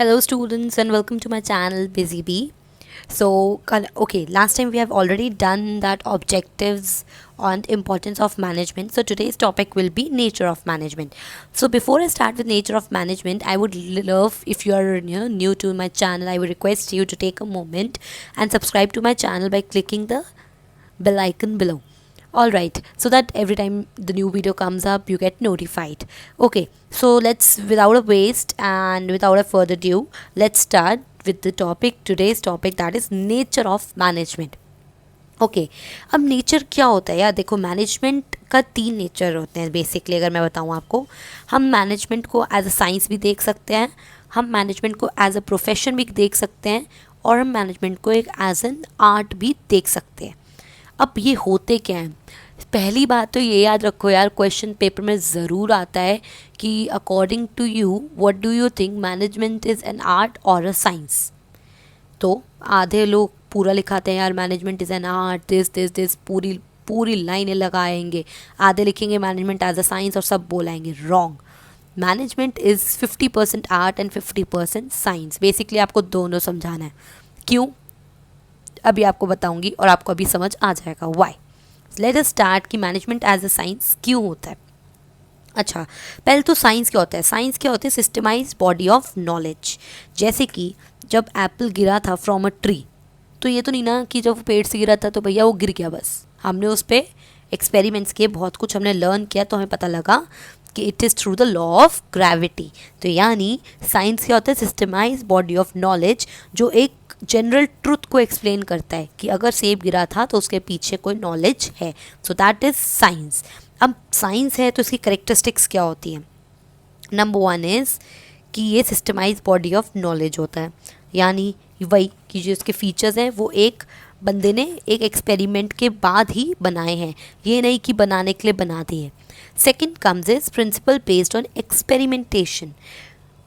Hello students and welcome to my channel Busy Bee. Okay, last time we have already done that objectives on importance of management. So today's topic will be nature of management. So before I start with nature of management, I would love, if you are new to my channel, I would request you to take a moment and subscribe to my channel by clicking the bell icon below. Alright, so that every time the new video comes up you get notified. Okay, so let's, without a waste and without a further ado, let's start with the topic, today's topic, that is nature of management. Okay अब nature क्या होता है यार, देखो management का 3 nature होते हैं basically. अगर मैं बताऊँ आपको, हम मैनेजमेंट को एज अ साइंस भी देख सकते हैं, हम मैनेजमेंट को एज अ प्रोफेशन भी देख सकते हैं, और हम मैनेजमेंट को एक एज एन आर्ट भी देख सकते हैं। अब ये होते क्या हैं? पहली बात तो ये याद रखो यार, क्वेश्चन पेपर में ज़रूर आता है कि according to you what do you think management is an art और अ साइंस। तो आधे लोग पूरा लिखाते हैं यार management is an art, this पूरी पूरी लाइनें लगाएंगे। आधे लिखेंगे मैनेजमेंट एज अ साइंस और सब बोलाएंगे wrong. Management is 50% art and 50% science. Basically आपको दोनों समझाना है। क्यों, अभी आपको बताऊंगी और आपको अभी समझ आ जाएगा वाई। लेट अस स्टार्ट कि मैनेजमेंट एज अ साइंस क्यों होता है। अच्छा, पहले तो साइंस क्या होता है? साइंस क्या होता है? Systemised body of knowledge. जैसे कि जब एप्पल गिरा था फ्रॉम अ ट्री, तो ये तो नहीं ना कि जब वो पेड़ से गिरा था तो भैया वो गिर गया बस। हमने उस पर एक्सपेरिमेंट्स किए, बहुत कुछ हमने लर्न किया, तो हमें पता लगा कि it is through the law of gravity. तो यानी साइंस क्या होता है? सिस्टमाइज्ड बॉडी ऑफ नॉलेज, जो एक जनरल ट्रुथ को एक्सप्लेन करता है कि अगर सेब गिरा था तो उसके पीछे कोई नॉलेज है। So that is science. अब साइंस है तो इसकी करेक्टरिस्टिक्स क्या होती हैं? नंबर 1 इज़ कि ये सिस्टमाइज बॉडी ऑफ नॉलेज होता है, यानी वही कि जो इसके फीचर्स हैं वो एक बंदे ने एक एक्सपेरिमेंट के बाद ही बनाए हैं, ये नहीं कि बनाने के लिए बना दिए। Second comes is principle based on experimentation.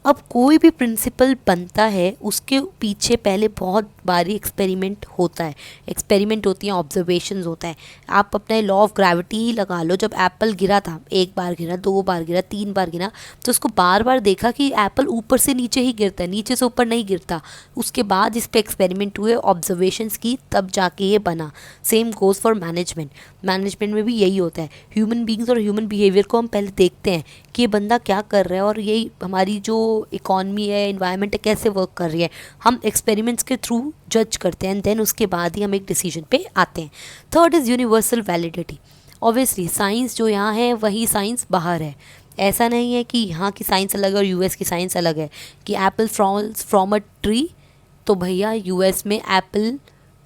अब कोई भी प्रिंसिपल बनता है उसके पीछे पहले बहुत बारी एक्सपेरिमेंट होता है, एक्सपेरिमेंट होती हैं, ऑब्जर्वेशंस होता है। आप अपने लॉ ऑफ ग्रेविटी ही लगा लो, जब एप्पल गिरा था, एक बार गिरा, 2 बार गिरा, 3 बार गिरा, तो उसको बार बार देखा कि एप्पल ऊपर से नीचे ही गिरता है, नीचे से ऊपर नहीं गिरता। उसके बाद इस पर एक्सपेरिमेंट हुए, ऑब्जर्वेशंस की, तब जाके ये बना। Same goes for management. Management में भी यही होता है। ह्यूमन बींग्स और ह्यूमन बिहेवियर को हम पहले देखते हैं कि ये बंदा क्या कर रहा है और यही हमारी जो इकॉनमी है, इन्वायरमेंट है, कैसे वर्क कर रही है। हम एक्सपेरिमेंट्स के थ्रू जज करते हैं एंड देन उसके बाद ही हम एक डिसीजन पे आते हैं। Third is universal validity. Obviously science जो यहाँ है वही साइंस बाहर है। ऐसा नहीं है कि यहाँ की साइंस अलग है और यूएस की साइंस अलग है, कि Apple falls from a tree तो भैया यूएस में Apple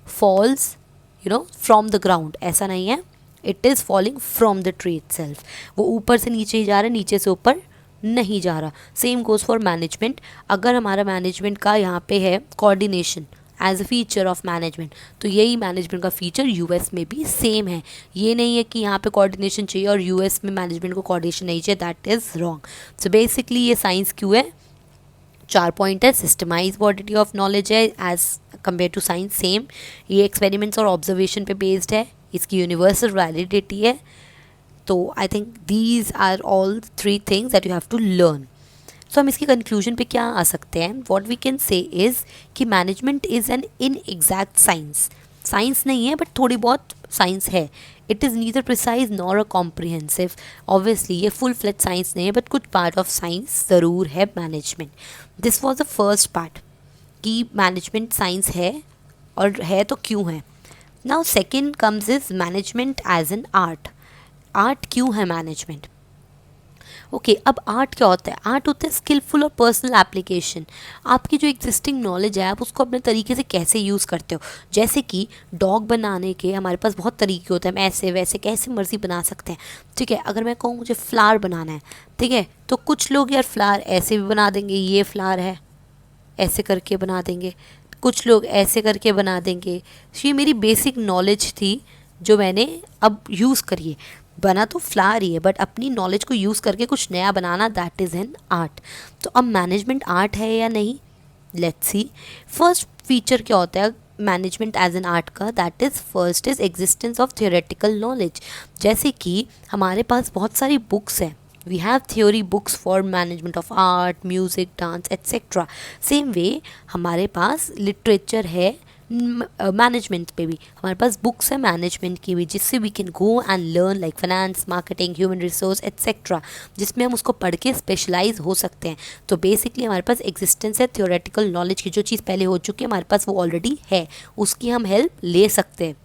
falls from the ground, ऐसा नहीं है। It is falling from the tree itself. वो ऊपर से नीचे ही जा रहा है, नीचे से ऊपर नहीं जा रहा। Same goes for management. अगर हमारा मैनेजमेंट का यहाँ पे है coordination as a feature of management, तो यही मैनेजमेंट का फीचर यूएस में भी सेम है। ये नहीं है कि यहाँ पे कोऑर्डिनेशन चाहिए और यूएस में मैनेजमेंट को कोऑर्डिनेशन नहीं चाहिए, that is wrong. So basically ये साइंस क्यों है? 4 पॉइंट है। सिस्टमाइज बॉडी ऑफ नॉलेज है as compare to science, same. ये एक्सपेरिमेंट्स और ऑब्जर्वेशन पे बेस्ड है, इसकी यूनिवर्सल वैलिडिटी है। तो I think these are all 3 things that you have to learn. So हम इसकी कंक्लूजन पे क्या आ सकते हैं? What we can say is कि management is an in exact science. Science नहीं है बट थोड़ी बहुत साइंस है। It is neither precise nor a comprehensive. Obviously ये फुल फ्लेज साइंस नहीं है बट कुछ पार्ट ऑफ साइंस ज़रूर है management. This was the first part कि मैनेजमेंट साइंस है, और है तो क्यों है। Now second comes is management as an art. Art क्यों है मैनेजमेंट? ओके, अब आर्ट क्या होता है? आर्ट होता है स्किलफुल और पर्सनल एप्लीकेशन। आपकी जो एग्जिस्टिंग नॉलेज है आप उसको अपने तरीके से कैसे यूज़ करते हो। जैसे कि डॉग बनाने के हमारे पास बहुत तरीके होते हैं, हम ऐसे वैसे कैसे मर्जी बना सकते हैं। ठीक है, अगर मैं कहूँ मुझे फ्लावर बनाना है, ठीक है, तो कुछ लोग यार फ्लावर ऐसे भी बना देंगे, ये फ्लावर है ऐसे करके बना देंगे, कुछ लोग ऐसे करके बना देंगे। ये मेरी बेसिक नॉलेज थी जो मैंने अब यूज़ करी है। बना तो फ्लावर ही है बट अपनी नॉलेज को यूज़ करके कुछ नया बनाना, दैट इज़ एन आर्ट। तो अब मैनेजमेंट आर्ट है या नहीं, लेट्स सी। फर्स्ट फीचर क्या होता है मैनेजमेंट एज एन आर्ट का? That is first is existence of theoretical knowledge. जैसे कि हमारे पास बहुत सारी बुक्स हैं we have theory books for management of art, music, dance etcetera. Same way हमारे पास लिटरेचर है मैनेजमेंट पे भी, हमारे पास बुक्स है मैनेजमेंट की भी, जिससे we can go and learn like finance, marketing, human resource etcetera, जिसमें हम उसको पढ़ के स्पेशलाइज हो सकते हैं। तो बेसिकली हमारे पास एग्जिस्टेंस है थ्योरेटिकल नॉलेज की, जो चीज़ पहले हो चुकी है हमारे पास वो ऑलरेडी है, उसकी हम हेल्प ले सकते हैं।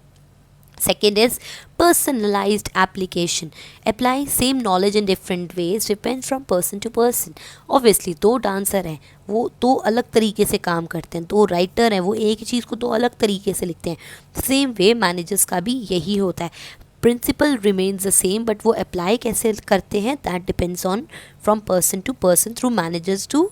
Second is personalized application. Apply same knowledge in different ways, depends from person to person. Obviously दो डांसर हैं, वो दो अलग तरीके से काम करते हैं, दो राइटर हैं, वो एक ही चीज़ को दो अलग तरीके से लिखते हैं। सेम वे मैनेजर्स का भी यही होता है। Principle remains the same, but वो अप्लाई कैसे करते हैं that depends on from person to person, through managers to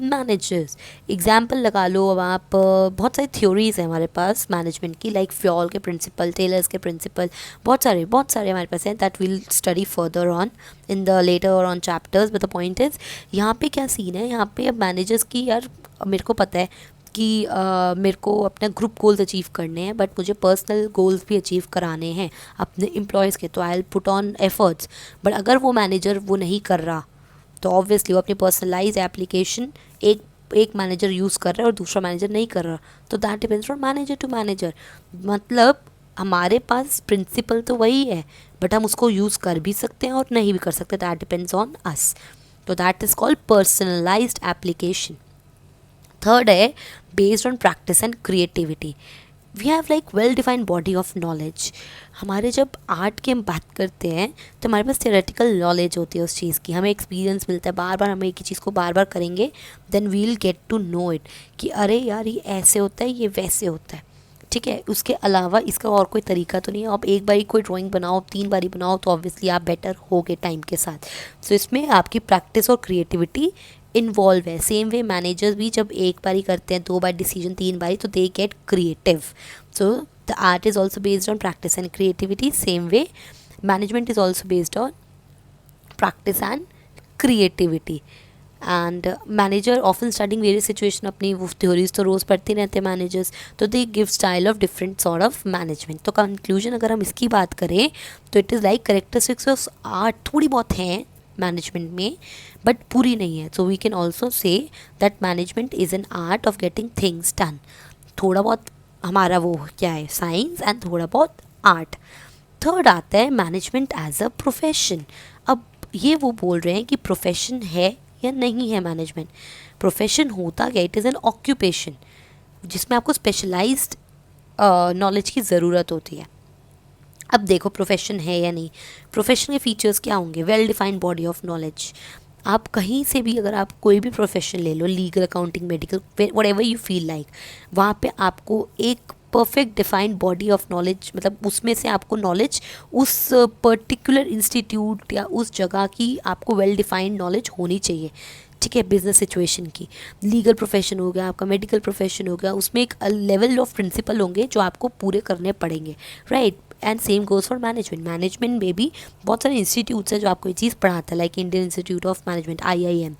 managers. Example लगा लो अब आप, बहुत सारी थ्योरीज हैं हमारे पास मैनेजमेंट की, लाइक फ्योल के प्रिंसिपल, टेलर्स के प्रिंसिपल, बहुत सारे हमारे पास हैं that will study further on in the later और on chapters. But the point is यहाँ पे क्या सीन है, यहाँ पे अब मैनेजर्स की, यार मेरे को पता है कि मेरे को अपने ग्रुप गोल्स अचीव करने हैं, बट मुझे पर्सनल गोल्स भी अचीव कराने हैं अपने एम्प्लॉयज़ के, तो I will put on efforts. But अगर वो मैनेजर वो नहीं कर रहा तो ऑब्वियसली वो अपनी पर्सनलाइज एप्लीकेशन एक मैनेजर यूज़ कर रहा है और दूसरा मैनेजर नहीं कर रहा, तो that depends from manager to manager. मतलब हमारे पास प्रिंसिपल तो वही है, बट हम उसको यूज़ कर भी सकते हैं और नहीं भी कर सकते, दैट डिपेंड्स ऑन अस। तो that is called personalized application. Third है based on practice and creativity. We have like well defined body of knowledge. हमारे जब आर्ट की हम बात करते हैं तो हमारे पास थियोरेटिकल नॉलेज होती है उस चीज़ की, हमें एक्सपीरियंस मिलता है, बार बार हम एक ही चीज़ को बार बार करेंगे, then we'll get to know it कि अरे यार ये ऐसे होता है, ये वैसे होता है, ठीक है। उसके अलावा इसका और कोई तरीका तो नहीं है। आप एक बारी कोई ड्राइंग बनाओ, 3 बारी बनाओ, तो ऑब्वियसली आप बेटर होगे टाइम के साथ। सो इसमें आपकी प्रैक्टिस और क्रिएटिविटी इन्वॉल्व है। सेम वे मैनेजर्स भी जब एक बारी करते हैं, 2 बार डिसीजन, 3 बारी, तो they get creative. So the art is also based on practice and creativity. Same way management is also based on practice and creativity. And manager often studying various situation, अपनी वो थ्योरीज तो रोज़ पढ़ते रहते हैं managers, तो they give style of different sort of management. तो conclusion अगर हम इसकी बात करें तो it is like characteristics of art थोड़ी बहुत हैं मैनेजमेंट में, बट पूरी नहीं है। So we can also say that management is an art of getting things done. थोड़ा बहुत हमारा वो क्या है, साइंस, एंड थोड़ा बहुत आर्ट। थर्ड आता है मैनेजमेंट एज अ प्रोफेशन। अब ये वो बोल रहे हैं कि प्रोफेशन है या नहीं है मैनेजमेंट। प्रोफेशन होता क्या, इट इज़ एन ऑक्यूपेशन जिसमें आपको स्पेशलाइज्ड नॉलेज की ज़रूरत होती है। अब देखो प्रोफेशन है या नहीं, प्रोफेशन के फीचर्स क्या होंगे, well defined body of knowledge. आप कहीं से भी अगर आप कोई भी प्रोफेशन ले लो, legal, accounting, medical, whatever you feel like, वहाँ पे आपको एक perfect defined body of knowledge, मतलब उसमें से आपको नॉलेज उस पर्टिकुलर इंस्टीट्यूट या उस जगह की आपको वेल डिफाइंड नॉलेज होनी चाहिए, ठीक है। बिजनेस सिचुएशन की, लीगल प्रोफेशन हो गया आपका, मेडिकल प्रोफेशन हो गया, उसमें एक लेवल ऑफ प्रिंसिपल होंगे जो आपको पूरे करने पड़ेंगे, right. And same goes for management. Management में भी बहुत सारे इंस्टीट्यूट्स हैं जो आपको ये चीज़ पढ़ाता है, like Indian institute of management, IIM,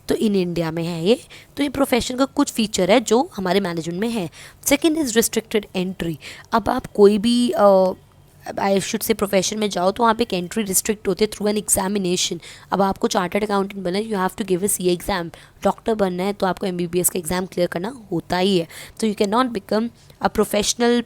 तो इन इंडिया में है ये। तो ये प्रोफेशन का कुछ फीचर है जो हमारे मैनेजमेंट में है। Second is restricted entry. अब आप कोई भी आई शुड से प्रोफेशन में जाओ तो वहाँ पे एक एंट्री रिस्ट्रिक्ट होती है थ्रू एन एग्जामिनेशन। अब आपको चार्टर्ड अकाउंटेंट बनना है, you have to give a CA exam. Doctor बनना है तो आपको MBBS का एग्ज़ाम क्लियर करना होता ही है। तो you can not become a professional,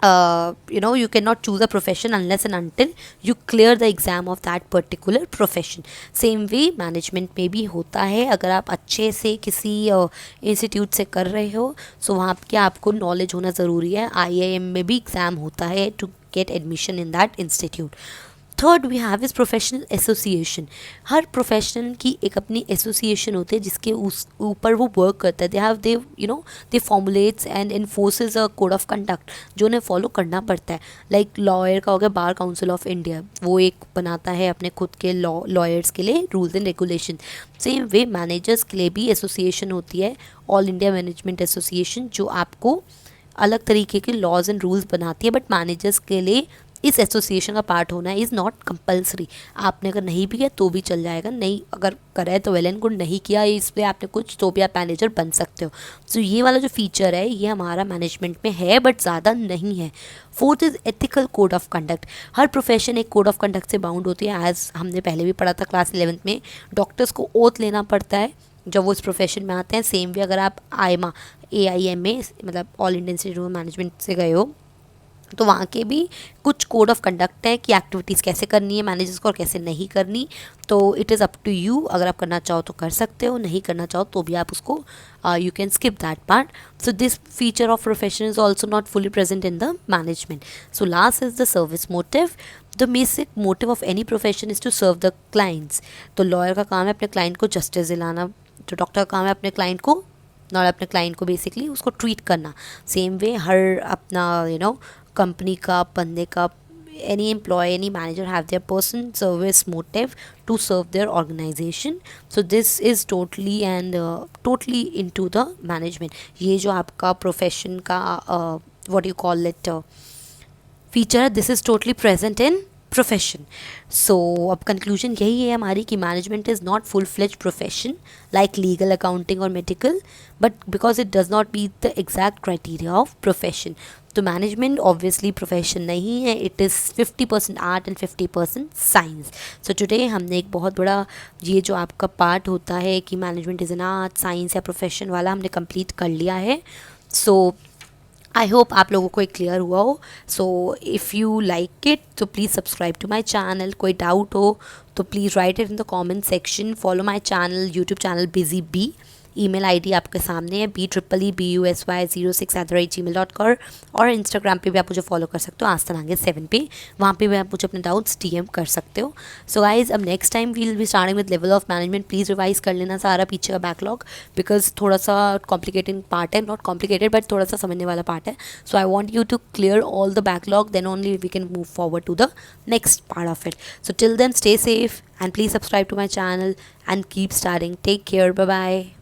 you cannot choose a profession unless and until you clear the exam of that particular profession. Same way management में भी होता है। अगर आप अच्छे से किसी इंस्टीट्यूट से कर रहे हो सो वहाँ के आपको नॉलेज होना ज़रूरी है। IIM में भी एग्ज़ाम होता है to get admission in that institute. Third we have is professional association. हर प्रोफेशनल की एक अपनी एसोसिएशन होती है जिसके उस ऊपर वो वर्क करता है। They have they formulates and enforces a code of conduct जो उन्हें फॉलो करना पड़ता है। लाइक लॉयर का हो गया बार काउंसिल ऑफ इंडिया, वो एक बनाता है अपने खुद के लॉयर्स के लिए rules and regulation. Same way managers के लिए भी एसोसिएशन होती है, ऑल इंडिया मैनेजमेंट एसोसिएशन, जो आपको अलग तरीके के लॉज एंड रूल्स बनाती है, बट मैनेजर्स के लिए इस एसोसिएशन का पार्ट होना इज़ नॉट कंपल्सरी। आपने अगर नहीं भी किया तो भी चल जाएगा, नहीं अगर करा है तो वेल एंड गुड, नहीं किया इस पर आपने कुछ तो भी आप मैनेजर बन सकते हो। सो ये वाला जो फीचर है ये हमारा मैनेजमेंट में है बट ज़्यादा नहीं है। Fourth is ethical code of conduct. Her profession एक कोड ऑफ कंडक्ट से बाउंड होती है। एज हमने पहले भी पढ़ा था क्लास 11th में, डॉक्टर्स को ओथ लेना पड़ता है जब वो इस प्रोफेशन में आते हैं। सेम वे अगर आप आईमा AIMA मतलब all Indian institute of management से गए हो तो वहाँ के भी कुछ कोड ऑफ कंडक्ट है कि एक्टिविटीज़ कैसे करनी है मैनेजर्स को और कैसे नहीं करनी। तो it is up to you, अगर आप करना चाहो तो कर सकते हो, नहीं करना चाहो तो भी आप उसको you can skip that part. So this feature of profession is also not fully present in the management. So last is the service motive. The basic motive of any profession is to serve the clients. तो lawyer का काम है अपने client को justice दिलाना, तो doctor का काम है अपने क्लाइंट को और अपने क्लाइंट को बेसिकली उसको ट्रीट करना। सेम वे हर अपना कंपनी का बंदे का any employee, any manager have their person service motive to serve their organization. So this is totally and totally into the management. ये जो आपका profession का what do you call it feature, this is totally present in profession. So अब conclusion यही है हमारी कि management is not full fledge profession like legal, accounting और medical, but because it does not meet the exact criteria of profession. तो management obviously profession नहीं है, it is 50% art and 50% science. So today हमने एक बहुत बड़ा ये जो आपका पार्ट होता है कि management is an art, science या प्रोफेशन वाला हमने कंप्लीट कर लिया है। सो आई होप आप लोगों को एक क्लियर हुआ हो। So if you like it तो please subscribe to my channel. कोई डाउट हो तो please write it in the comment section. Follow my channel, YouTube channel Busy Bee. Email ID आपके सामने है BEEBUSY06@gmail.com और इंस्टाग्राम पे भी आप मुझे फॉलो कर सकते हो आस्तानांगे 7 पे। वहाँ पे भी आप मुझे अपने डाउट्स DM कर सकते हो। सो गाइज अब next time we will be starting with level of management. Please revise कर लेना सारा पीछे का बैकलॉग, बिकॉज थोड़ा सा कॉम्प्लिकेटेड पार्ट है, नॉट कॉम्प्लिकेटेड बट थोड़ा सा समझने वाला पार्ट है। So I want you to clear all the backlog, then only we can move forward to the next part of it. So till then, stay safe and please subscribe to my channel and keep studying. Take care. Bye bye.